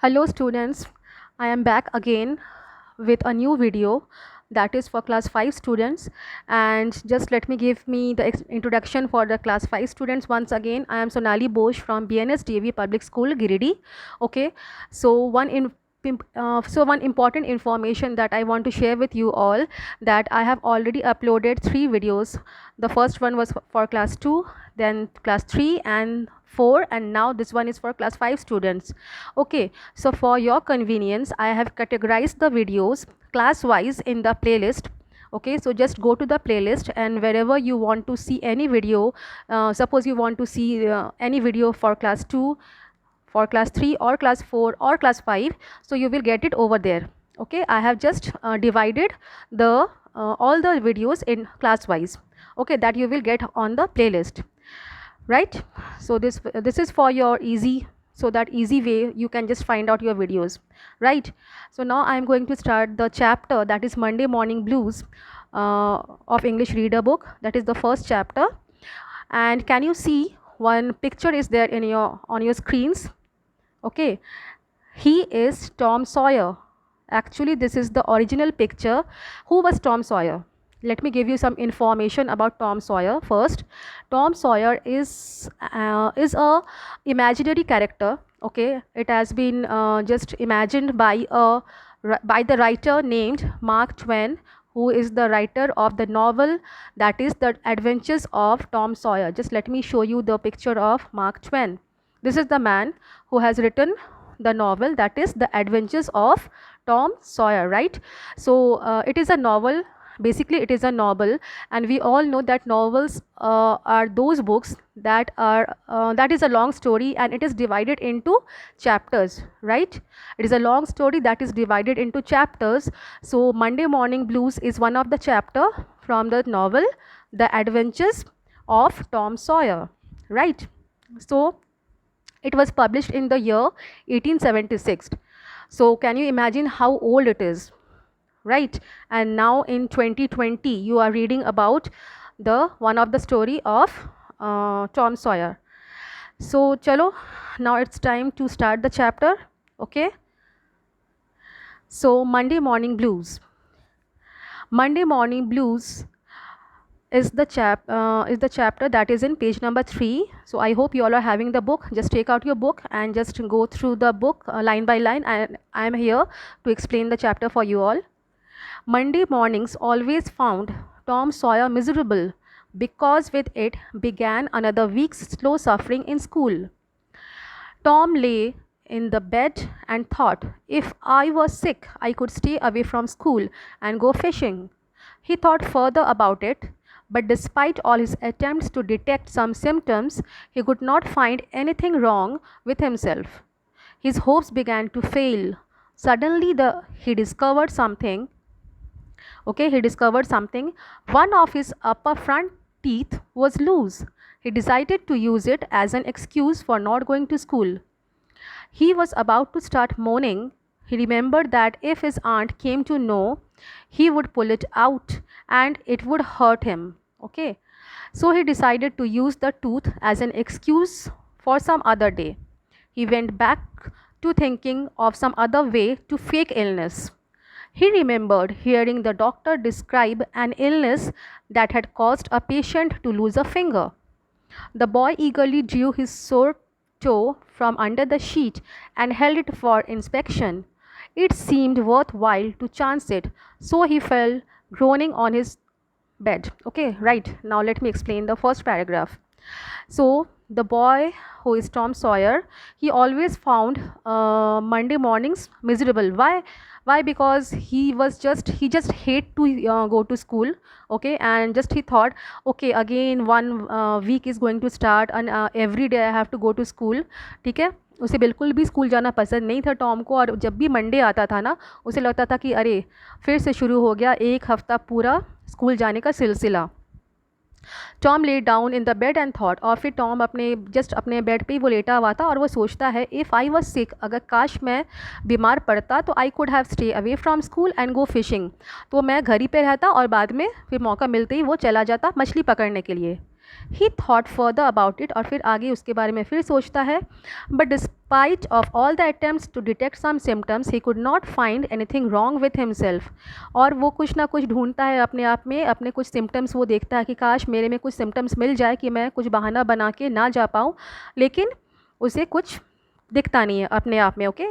Hello students, I am back again with a new video that is for class 5 students, and just let me give me the introduction for the class 5 students once again. I am Sonali Bosch from BNS DAV Public School Giridih. Okay, so one important information that I want to share with you all, that I have already uploaded 3 videos. The first one was for class 2, then class 3 and 4, and now this one is for class 5 students. Okay, so for your convenience I have categorized the videos class wise in the playlist. Okay, so just go to the playlist, and wherever you want to see any video, suppose you want to see any video for class 2, for class 3 or class 4 or class 5, so you will get it over there. Okay, I have just divided the all the videos in class wise, okay, that you will get on the playlist, right? So this is for your easy, so that easy way you can just find out your videos, right? So now I am going to start the chapter, that is Monday Morning Blues of English Reader Book. That is the first chapter, and can you see one picture is there in your on your screens? Okay, he is Tom Sawyer. Actually, this is the original picture. Who was Tom Sawyer? Let me give you some information about Tom Sawyer first. Tom Sawyer is a imaginary character. Okay, it has been just imagined by the writer named Mark Twain, who is the writer of the novel that is The Adventures of Tom Sawyer. Just let me show you the picture of Mark Twain. This is the man who has written the novel that is The Adventures of Tom Sawyer, right? So it is a novel. Basically it is a novel, and we all know that novels are those books that are that is a long story, and it is divided into chapters, right? It is a long story that is divided into chapters. So Monday Morning Blues is one of the chapter from the novel The Adventures of Tom Sawyer, right? So it was published in the year 1876. So can you imagine how old it is, right? And now in 2020 you are reading about the one of the story of Tom Sawyer. So chalo, now it's time to start the chapter. Okay, so Monday Morning Blues. Monday Morning Blues is the chapter that is in page number 3. So I hope you all are having the book. Just take out your book and just go through the book line by line, and I am here to explain the chapter for you all. Monday mornings always found Tom Sawyer miserable, because with it began another week's slow suffering in school. Tom lay in the bed and thought, if I was sick, I could stay away from school and go fishing. He thought further about it, but despite all his attempts to detect some symptoms, he could not find anything wrong with himself. His hopes began to fail. Suddenly he discovered something. Okay, he discovered something. One of his upper front teeth was loose. He decided to use it as an excuse for not going to school. He was about to start moaning. He remembered that if his aunt came to know, he would pull it out and it would hurt him. Okay, so he decided to use the tooth as an excuse for some other day. He went back to thinking of some other way to fake illness. He remembered hearing the doctor describe an illness that had caused a patient to lose a finger. The boy eagerly drew his sore toe from under the sheet and held it for inspection. It seemed worthwhile to chance it, so he fell groaning on his bed. Okay, right. Now let me explain the first paragraph. So the boy, who is Tom Sawyer, he always found Monday mornings miserable. Why? Because he just hate to go to school. Okay, and just he thought, okay, again one week is going to start, and every day I have to go to school. ठीक है, उसे बिल्कुल भी school जाना पसंद नहीं था Tom को, और जब भी मंडे आता था ना, उसे लगता था कि अरे फिर से शुरू हो गया एक हफ्ता पूरा स्कूल जाने का सिलसिला. Tom lay down in the bed and thought, और फिर टॉम अपने बेड पे ही वो लेटा हुआ था और वो सोचता है, इफ़ आई वॉज सिक, अगर काश मैं बीमार पड़ता तो I could have stay away from school and go fishing, तो मैं घर ही पे रहता और बाद में फिर मौका मिलते ही वो चला जाता मछली पकड़ने के लिए. He thought further about it, और फिर आगे उसके बारे में फिर सोचता है. But despite of all the attempts to detect some symptoms he could not find anything wrong with himself. और वो कुछ ना कुछ ढूंढता है अपने आप में, अपने कुछ सिम्टम्स वो देखता है कि काश मेरे में कुछ सिम्टम्स मिल जाए कि मैं कुछ बहाना बना के ना जा पाऊँ, लेकिन उसे कुछ दिखता नहीं है अपने आप में. Okay,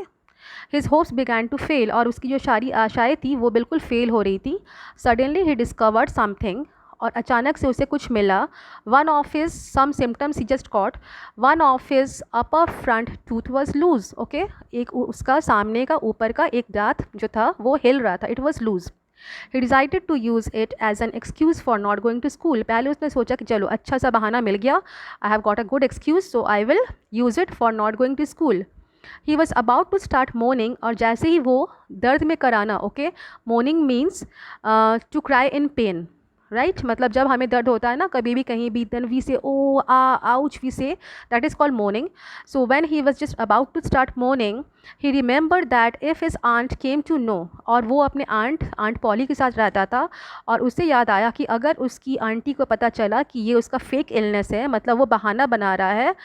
his hopes began to fail, और उसकी जो सारी आशाएं थी वो बिल्कुल फेल हो रही थी. सडनली ही डिस्कवर्ड समथिंग, और अचानक से उसे कुछ मिला. One of his some symptoms he just caught, one of his upper front tooth was loose. Okay, एक उसका सामने का ऊपर का एक दांत जो था वो हिल रहा था, it was loose. He decided to use it as an excuse for not going to school. पहले उसने सोचा कि चलो अच्छा सा बहाना मिल गया, I have got a good excuse, so I will use it for not going to school. He was about to start moaning, और जैसे ही वो दर्द में कराना. Okay, moaning means to cry in pain, right. मतलब जब हमें दर्द होता है ना कभी भी कहीं भी, then we say oh ah ouch, we say that is called moaning. So when he was just about to start moaning, he remember that if his aunt came to know, और वो अपने आंट पॉली के साथ रहता था, और उसे याद आया कि अगर उसकी आंटी को पता चला कि ये उसका फेक इलनेस है, मतलब वो बहाना बना रहा है,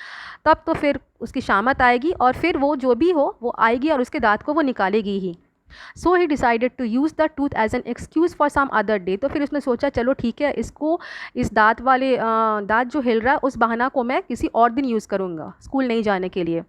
तब तो फिर उसकी शामत आएगी, और फिर वो जो भी हो वो आएगी और उसके दांत को वो निकालेगी ही. So he decided to use the tooth as an excuse for some other day. तो फिर उसने सोचा चलो ठीक है, इसको इस दांत वाले दांत जो हिल रहा है उस बहाना को मैं किसी और दिन यूज़ करूँगा स्कूल नहीं जाने के लिए.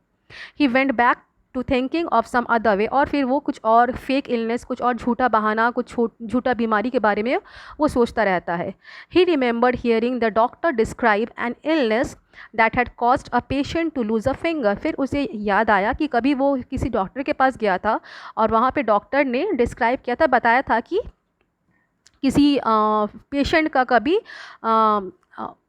He went back to thinking of some other way, और फिर वो कुछ और फेक इलनेस, कुछ और झूठा बहाना, कुछ झूठा बीमारी के बारे में वो सोचता रहता है. He remembered hearing the doctor describe an illness that had caused a patient to lose a finger. फिर उसे याद आया कि कभी वो किसी डॉक्टर के पास गया था, और वहाँ पे डॉक्टर ने डिस्क्राइब किया था, बताया था कि किसी पेशेंट का कभी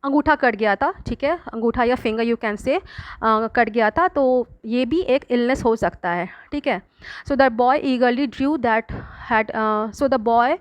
अंगूठा कट गया था. ठीक है, अंगूठा या finger you can say cut गया था, तो ये भी एक इलनेस हो सकता है. ठीक है. So the boy ईगरली Drew that had so the boy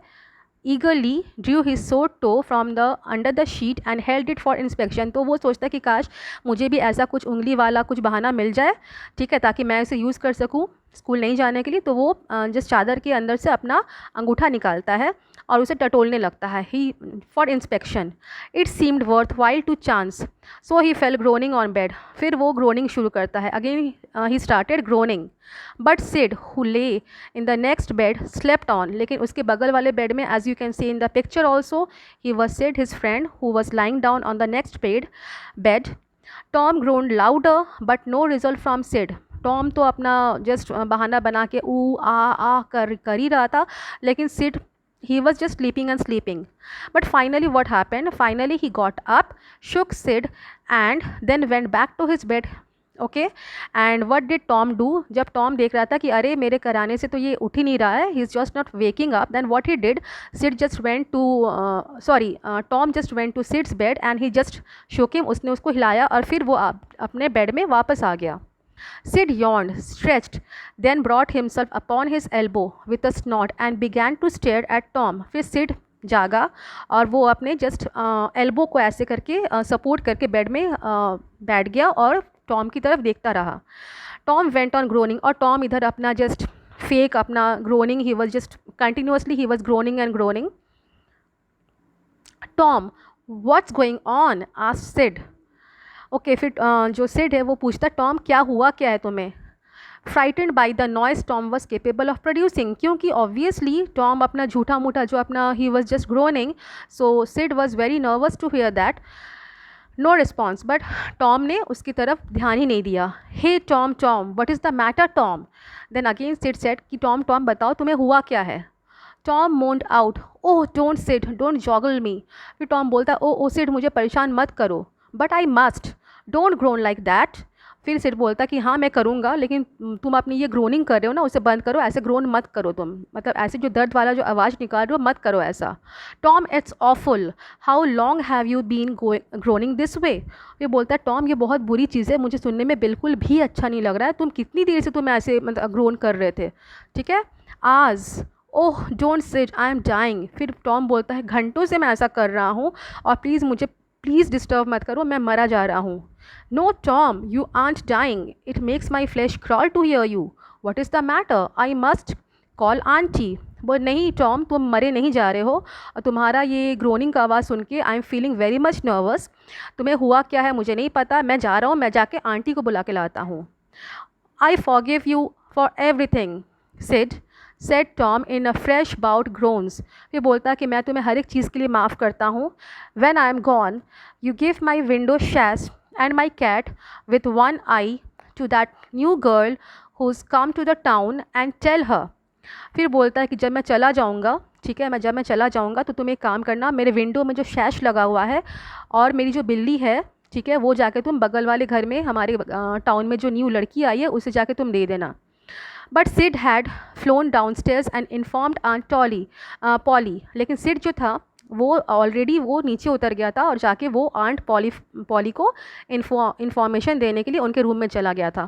eagerly drew his sore toe from the under the sheet and held it for inspection. तो वो सोचता है कि काश मुझे भी ऐसा कुछ उंगली वाला कुछ बहाना मिल जाए, ठीक है, ताकि मैं इसे यूज़ कर सकूँ स्कूल नहीं जाने के लिए. तो वो जिस चादर के अंदर से अपना अंगूठा निकालता है और उसे टटोलने लगता है. He for inspection. It seemed worthwhile to chance, so he fell groaning on bed. फिर वो ग्रोनिंग शुरू करता है. Again he started groaning, but Sid who lay in the next bed slept on. लेकिन उसके बगल वाले बेड में, as you can see in the picture also, he was Sid his friend who was lying down on the next bed. Tom groaned louder but no result from Sid. Tom तो अपना just बहाना बना के ऊ आ कर ही रहा था, लेकिन Sid he was just sleeping and sleeping. But finally what happened? Finally he got up, shook Sid, and then went back to his bed. Okay, and what did Tom do? जब Tom देख रहा था कि अरे मेरे कराने से तो ये उठ ही नहीं रहा है, he is just not waking up, then what he did, Sid just went to Tom just went to Sid's bed and he just shook him. उसने उसको हिलाया और फिर वो अपने बेड में वापस आ गया. Sid yawned, stretched, then brought himself upon his elbow with a snort and began to stare at Tom. फिर Sid जागा और वो अपने जस्ट एल्बो को ऐसे करके सपोर्ट करके बेड में बैठ गया और टॉम की तरफ देखता रहा. टॉम वेंट ऑन ग्रोनिंग, और टॉम इधर अपना जस्ट फेक अपना groaning, he was just continuously he was groaning and groaning. Tom, what's going on? Asked Sid. Okay, फिर जो सिड है वो पूछता टॉम क्या हुआ, क्या है तुम्हें? Frightened by the noise Tom was capable of producing, क्योंकि ऑब्वियसली टॉम अपना झूठा मूठा जो अपना ही was just groaning, so Sid was very nervous to hear that. No response, but Tom ने उसकी तरफ ध्यान ही नहीं दिया. Hey Tom, Tom what is the matter Tom? Then again Sid said कि टॉम, टॉम बताओ तुम्हें हुआ क्या है? Tom moaned out, oh don't Sid, don't juggle मी. फिर टॉम बोलता है ओ सिड मुझे परेशान मत करो. But I must, don't grown like that. फिर सिड बोलता कि हाँ मैं करूँगा, लेकिन तुम अपनी ये ग्रोनिंग कर रहे हो ना उसे बंद करो, ऐसे ग्रोन मत करो तुम, मतलब ऐसे जो दर्द वाला जो आवाज़ निकाल रहे हो मत करो ऐसा. Tom, it's awful, how long have you been groaning this way? ये बोलता है टॉम ये बहुत बुरी चीज़ है, मुझे सुनने में बिल्कुल भी अच्छा नहीं लग रहा है, तुम कितनी देर से तुम ऐसे मतलब ग्रोन कर रहे थे? ठीक है, आज, oh don't Sid, I am dying. फिर टॉम बोलता है घंटों से मैं ऐसा कर रहा हूँ और प्लीज़ मुझे प्लीज़ डिस्टर्ब मत करो, मैं मरा जा रहा हूँ. No Tom, you aren't dying, it makes my flesh crawl to hear you. What is the matter? I must call auntie. बोल नहीं टॉम, तुम मरे नहीं जा रहे हो, और तुम्हारा ये ग्रोनिंग का आवाज़ सुन के I am feeling very much nervous. तुम्हें हुआ क्या है मुझे नहीं पता, मैं जा रहा हूँ, मैं जाके आंटी को बुला के लाता हूँ। I forgive you for everything Sid said Tom in a fresh bout groans. फिर बोलता है कि मैं तुम्हें हर एक चीज़ के लिए माफ़ करता हूँ। When I am gone you give my window sash and my cat with one eye to that new girl who's come to the town and tell her. फिर बोलता है कि जब मैं चला जाऊँगा, ठीक है, जब मैं चला जाऊँगा तो तुम एक काम करना, मेरे विंडो में जो शैश लगा हुआ है और मेरी जो बिल्ली है, ठीक है, वो जाके तुम बगल वाले घर में हमारे टाउन में जो न्यू लड़की आई है उसे जाके तुम दे देना। But Sid had flown downstairs and informed aunt Polly. लेकिन सिड जो था वो ऑलरेडी वो नीचे उतर गया था और जाके वो आंट पॉली को इन्फॉर्मेशन देने के लिए उनके रूम में चला गया था।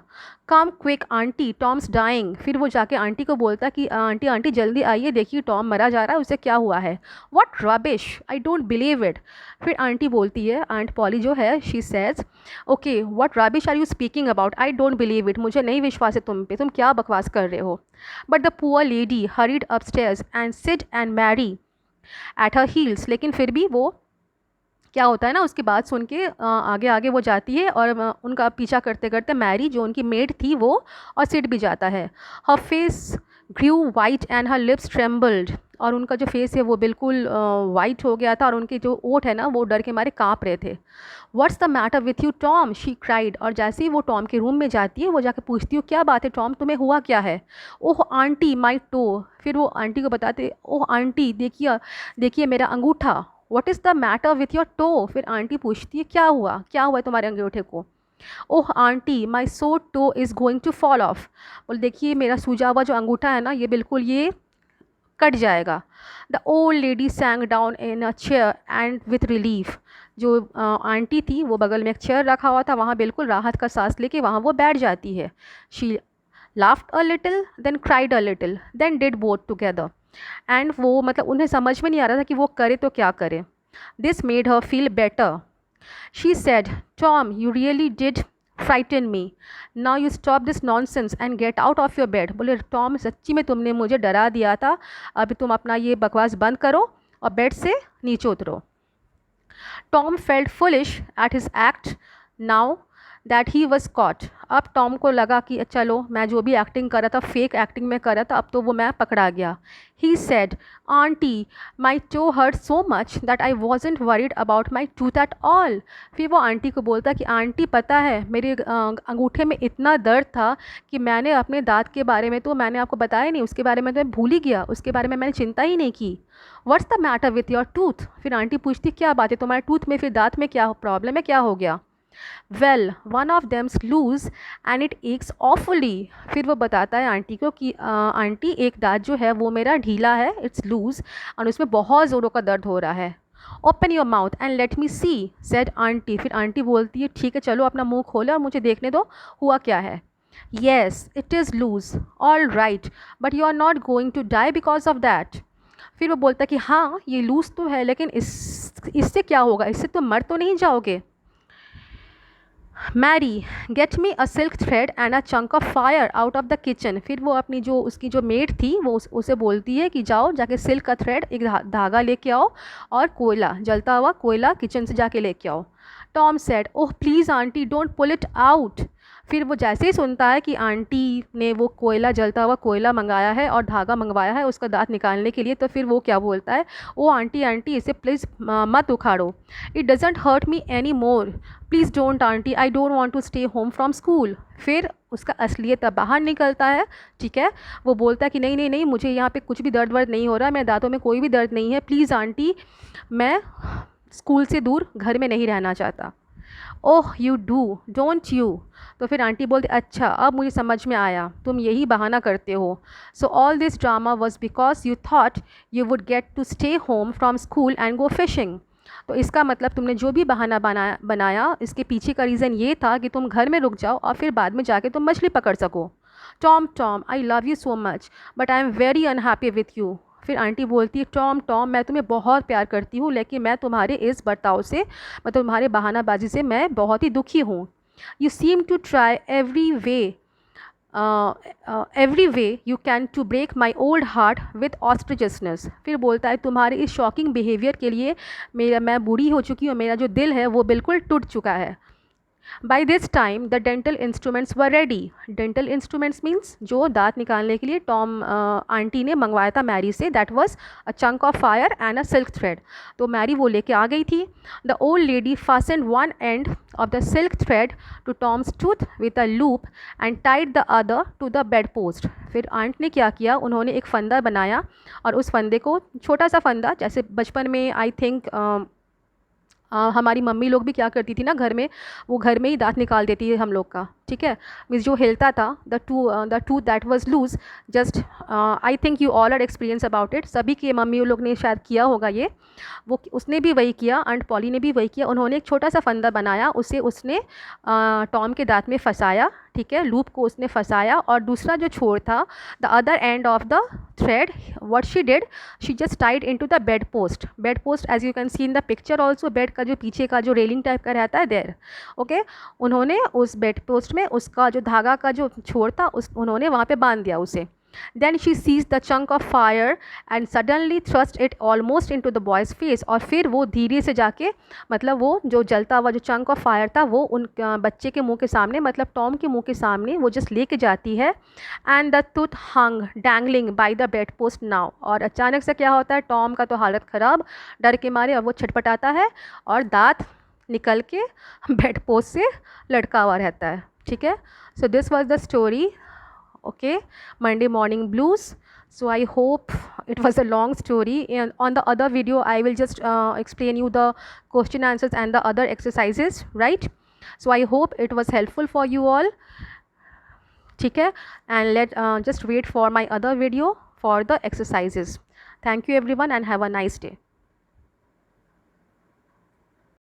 कम क्विक आंटी टॉम्स डाइंग। फिर वो जाके आंटी को बोलता कि आंटी आंटी जल्दी आइए, देखिए टॉम मरा जा रहा है, उसे क्या हुआ है। What rubbish, I don't believe it. फिर आंटी बोलती है, आंट पॉली जो है, she says okay what rubbish are you speaking about, I don't believe it, मुझे नहीं विश्वास है तुम पे, तुम क्या बकवास कर रहे हो। But the poor lady hurried upstairs and Sid and Mary at her heels. लेकिन फिर भी वो क्या होता है ना, उसकी बात सुन के आगे आगे वो जाती है और उनका पीछा करते करते मैरी जो उनकी मेड थी वो और सिड भी जाता है। Her face grew white and her lips trembled. और उनका जो फेस है वो बिल्कुल वाइट हो गया था और उनके जो ओठ है ना वो डर के मारे काँप रहे थे। What's the matter with you Tom, she cried. और जैसे ही वो टॉम के रूम में जाती है वो जाके पूछती है क्या बात है टॉम, तुम्हें हुआ क्या है। ओह आंटी माई टो। फिर वो आंटी को बताते, ओह आंटी देखिए देखिए मेरा अंगूठा। What is the matter with your toe. फिर आंटी पूछती है क्या हुआ, क्या हुआ है तुम्हारे अंगूठे को। Oh auntie my sore toe is going to fall off. बोल देखिए मेरा सूजा हुआ जो अंगूठा है ना ये बिल्कुल ये कट जाएगा। The old lady सैंग down in a chair and with relief. जो आंटी थी वो बगल में एक चेयर रखा हुआ था, वहाँ बिल्कुल राहत का सांस लेके वहाँ वो बैठ जाती है। She laughed a little then cried a little then did both together। And वो मतलब उन्हें समझ में नहीं आ रहा था कि वो करे तो क्या करे। This made her feel better. She said Tom you really did frighten me, now you stop this nonsense and get out of your bed. बोले टॉम सच्ची में तुमने मुझे डरा दिया था, अभी तुम अपना ये बकवास बंद करो और बेड से नीचे उतरो। Tom felt foolish at his act now that he was caught. अब टॉम को लगा कि चलो मैं जो भी एक्टिंग कर रहा था फेक एक्टिंग में कर रहा था, अब तो वो मैं पकड़ा गया। He said auntie my toe hurt so much that I wasn't worried about my tooth at all. फिर वो आंटी को बोलता कि आंटी पता है मेरे अंगूठे में इतना दर्द था कि मैंने अपने दांत के बारे में तो मैंने आपको बताया नहीं, उसके बारे में तो मैं भूल ही गया, उसके बारे में मैंने चिंता ही नहीं की। What's the matter with your tooth. फिर आंटी पूछती क्या बात है तुम्हारे टूथ में, फिर दांत में क्या प्रॉब्लम है, क्या हो गया। Well one of them's loose and it aches awfully. फिर वो बताता है आंटी को कि आंटी एक दांत जो है वो मेरा ढीला है, इट्स लूज, और उसमें बहुत ज़ोरों का दर्द हो रहा है। Open your mouth and let me she said aunty. फिर आंटी बोलती है ठीक है चलो अपना मुंह खोलो और मुझे देखने दो हुआ क्या है। Yes it is loose all right but you are not going to die because of that. फिर वो बोलता है कि हाँ ये लूज तो है लेकिन इससे क्या होगा, इससे तो मर तो नहीं जाओगे। Mary get me a silk thread and a chunk of fire out of the kitchen. फिर वो अपनी जो उसकी जो मेड थी वो उसे बोलती है कि जाओ जाके सिल्क का थ्रेड एक धागा लेके आओ और कोयला, जलता हुआ कोयला किचन से जाके लेके आओ। Tom said oh please auntie don't pull it out. फिर वो जैसे ही सुनता है कि आंटी ने वो कोयला, जलता हुआ कोयला मंगाया है और धागा मंगवाया है उसका दांत निकालने के लिए, तो फिर वो क्या बोलता है, ओ आंटी आंटी इसे प्लीज़ मत उखाड़ो, it doesn't hurt me any more, please don't auntie, I don't want to stay home from school. फिर उसका असलियत अब बाहर निकलता है, ठीक है, वो बोलता है कि नहीं नहीं नहीं मुझे यहाँ पे कुछ भी दर्द वर्द नहीं हो रहा, मेरे दांतों में कोई भी दर्द नहीं है, प्लीज़ आंटी मैं स्कूल से दूर घर में नहीं रहना चाहता। Oh you do don't you. तो फिर आंटी बोलती अच्छा अब मुझे समझ में आया तुम यही बहाना करते हो। So all this drama was because you thought you would get to stay home from school and go fishing. तो इसका मतलब तुमने जो भी बहाना बनाया इसके पीछे का रीज़न ये था कि तुम घर में रुक जाओ और फिर बाद में जाके तुम मछली पकड़ सको। Tom Tom I love you so much but I am very unhappy with you. फिर आंटी बोलती है टॉम टॉम मैं तुम्हें बहुत प्यार करती हूँ लेकिन मैं तुम्हारे इस बर्ताव से, मतलब तुम्हारे बहानाबाजी से मैं बहुत ही दुखी हूँ। You seem to try every way every way you can to break my old heart with outrageousness. फिर बोलता है तुम्हारे इस शॉकिंग बिहेवियर के लिए मैं बूढ़ी हो चुकी हूँ, मेरा जो दिल है वो बिल्कुल टूट चुका है। By this time the dental instruments were ready. Dental instruments means जो दांत निकालने के लिए टॉम आंटी ने मंगवाया था मैरी से, that was a chunk of fire and a silk thread. तो मैरी वो लेके आ गई थी। The old lady fastened one end of the silk thread to Tom's tooth with a loop and tied the other to the bedpost। फिर aunt ने क्या किया, उन्होंने एक फंदा बनाया और उस फंदे को, छोटा सा फंदा, जैसे बचपन में आई थिंक हमारी मम्मी लोग भी क्या करती थी ना घर में, वो घर में ही दांत निकाल देती है हम लोग का, ठीक है। मीन्स जो हिलता था, the tooth that was loose, just I think you all are experience about it. सभी के मम्मी लोग ने शायद किया होगा ये। वो उसने भी वही किया, आंट पॉली ने भी वही किया। उन्होंने एक छोटा सा फंदा बनाया, उसे उसने टॉम के दांत में फंसाया, ठीक है, लूप को उसने फंसाया, और दूसरा जो छोर था, the other end of the thread, what she did, she just tied into the bed post. Bed post as you can see in the picture also, bed का जो पीछे का जो रेलिंग टाइप का रहता है देयर, ओके। उन्होंने उस बेड पोस्ट में उसका जो धागा का जो छोर था उस उन्होंने वहाँ पे बांध दिया उसे। Then she seized the chunk of fire and suddenly thrust it almost into the boy's face। और फिर वो धीरे से जाके, मतलब वो जो जलता हुआ जो चंक ऑफ फायर था वो उन बच्चे के मुंह के सामने, मतलब टॉम के मुंह के सामने वो जस्ट लेके जाती है। And the tooth hung dangling by the bed post now. और अचानक से क्या होता है, टॉम का तो हालत ख़राब, डर के मारे, और वो छटपटाता है और दांत निकल के बेड पोस्ट से लटका हुआ रहता है, ठीक है। So this was the story, okay, Monday morning blues। So I hope it was a long story, and on the other video I will just explain you the question answers and the other exercises, right? So I hope it was helpful for you all, ठीक है, and let just wait for my other video for the exercises। Thank you everyone and have a nice day।